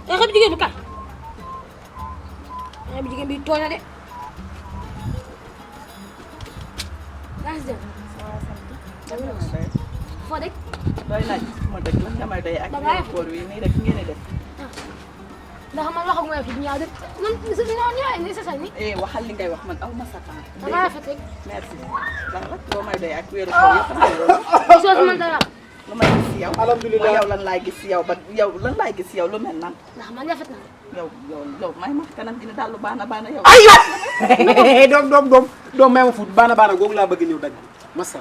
xale bu jigéen bi kay xale bu jigéen bi tooñ na de yaa ngi si dem foo dëkk doy naaj ma dëkk lan nga may doy ak koor wi nii rek ngeen di def ndax man waxagu ma fi ñaaw de man si ñaaw ni sa ni waxal li ngay wax man aw ma sa temps da nga rafet rek merci lan la loo may doy ak wéeru koor yëpp soo man dara lu may gis si yow alhamdulilah yow lan laay gis si yow ba yow lan laay gis si yow lu mel nan ndax man rafet na yow may ma kanam dina daal lu baana yow ayo doom may ma fut baana googu laa bëgg ñëw dagg masa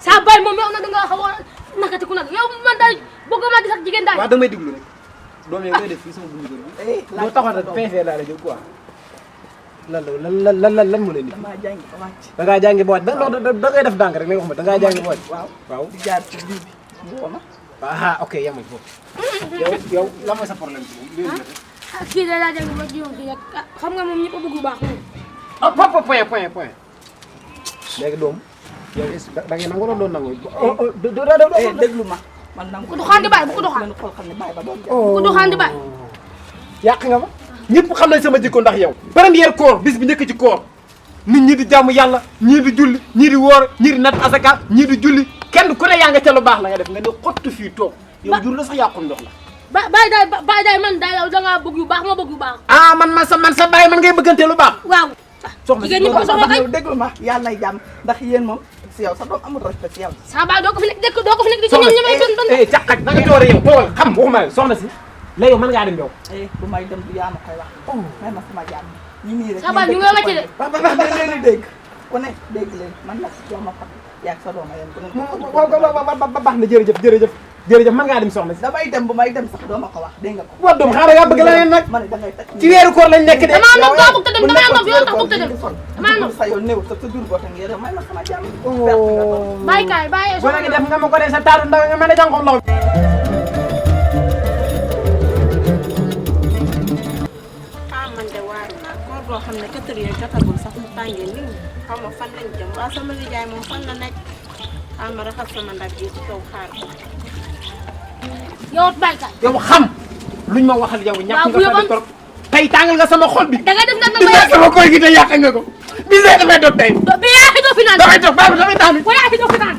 saa bay moom yow nag da nga xaw a nakati ku nag yow man daal bëgg ma gis ak jigéen daal waaw da may diglu rek doom yow ngay def fii sama bundu kër bi boo taxoon nag PV laa la jël quoi lan mu leen di damaa jàngi ba wàcc da ngaa jàngi ba wàcc da ngay def dànk rek li nga wax ma da ngaa jàngi ba wàcc waaw di jaar ci biir bi woo ma ah ok yamal foofu yow lan mooy sa problème bi moom kii da laa jàng ba jiwoon kii rek xam nga moom ñëpp a bëgg bu baax moom ah point léegi doom yow da ngay nangu doon nangu déglu ma man nangu ku doxaan di bàyyi bu ko doxaan leen xool xam ne bàyyi ba doon bu ko doxaan di bàyyi yàq nga ma ñëpp xam nañ sama jikko ndax yow première koor bis bi njëkk ci koor nit ñi di jàmm yàlla ñii di julli ñii di woor ñii di nat asaka ñii di julli kenn ku ne yaa nga ca lu baax la nga def nga ne xottu fii toog yow jur la sax yàqum ndox la bàyyi daay man daay yow da ngaa bëgg yu baax ma bëgg yu baax ah man sa bàyyi man ngay bëggante lu baax waaw soxna jigéen ñi ko soxla kay yow déglu ma yàlla nay jàmm ndax yéen moom si yow sa doom amul respect si yow sama baay doo ko fi nekk di ci ñoom ñamay doon caqaj da nga toore yow toogal xam waxuma soxna si léegi mën ngaa dem yow bu may dem du yaa ma koy wax may ma sama jàmm ñi nii rek sama baay ñu ngi wàcce de wax leen di dégg ku ne dégg leen man nag doom ma fat yaag sa doom a yéen ku ne ba baax na jërëjëf mën ngaa dem soxna si damay dem bu may dem sax doo ma ko wax dégg nga ko waa doom xaaral nga bëgg leneen nag ma ne dangay teg ci weeru koor lañ nekk de damaa nopp doo bëgg te dem damaa nopp yow tax bëgg te dem damaa nopp sa yoon néew sa jur boo teg yéen may ma sama jàmm bàyyi kaay bàyyi boo ngi def nga ma ko dee sa taaru ndaw nga mel ne jànkom ndaw man de waaru naa koor boo xam ne 4 heures jotagul sax mu tàngee nii xaw ma fan lañ jëm waa sama nijaay moom fan la nekk xaw ma raxas sama ndab yi ci kaw xaar ko yow bàyyi kaay yow xam luñ ma waxal yow ñàkk nga fa trop tey tàngal nga sama xol bi da nga def nag di nekk sama koy gi te yàq nga ko bi see dafay dog tey bi yaa fi doo fi naan damay toog baabi damay tax mi ko yaa fi doo fi naan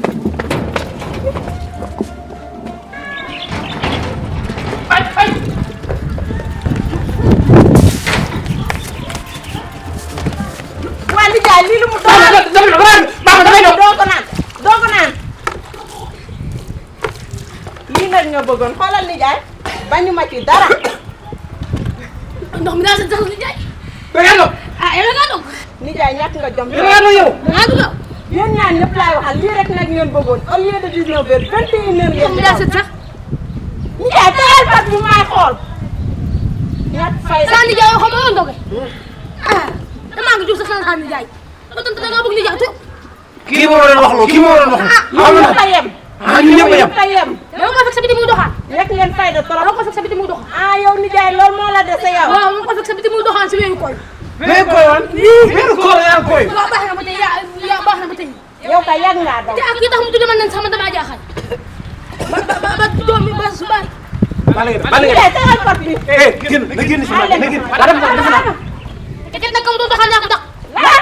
ay waa nijaay lii lu mu doon damay doog doo ko naan lii nag nga bëggoon xoolal nijaay bañu ma ci dara ndox mi daal sa sax ni jaay da nga doog yow nga dog nijaay ñàkk nga jom da nga doog yow da nga dug yéen ñaan ñëpp laay waxal lii rek nag ngeen bëggoon au lieu de 19 heures 21 heures ndox ngeen mi daal sa sax nijaay tegal fas bi maay xool ñàkk fay sa ni jaay yoo xam nga yoon doge damaa ngi jug sax sa ni jaay da nga bëgg ni jaay tu kii moo doon wax loo kii moo doon wax ñun ñëpp a yem ñun ñëpp a yem a yem yow nga fekk sa biti muy doxaan rek ngeen fay de trop yow ko fekk sa biti muy doxaan ah yow nijaay loolu moo la dese yow waaw nga ko fekk sa biti muy doxaan si weeru koy mais koy woon weeru koor yaa koy waaw baax na ba tey yaa baax na ba tey yow kay yàgg ngaa daw te ak kii tax mu tudd man nañ sax man damaa jaaxal ba doom bi ba su baay nijaay tegal fas bi génn na génn si man na génn te nag kaw doon doxaan yaa ko tax la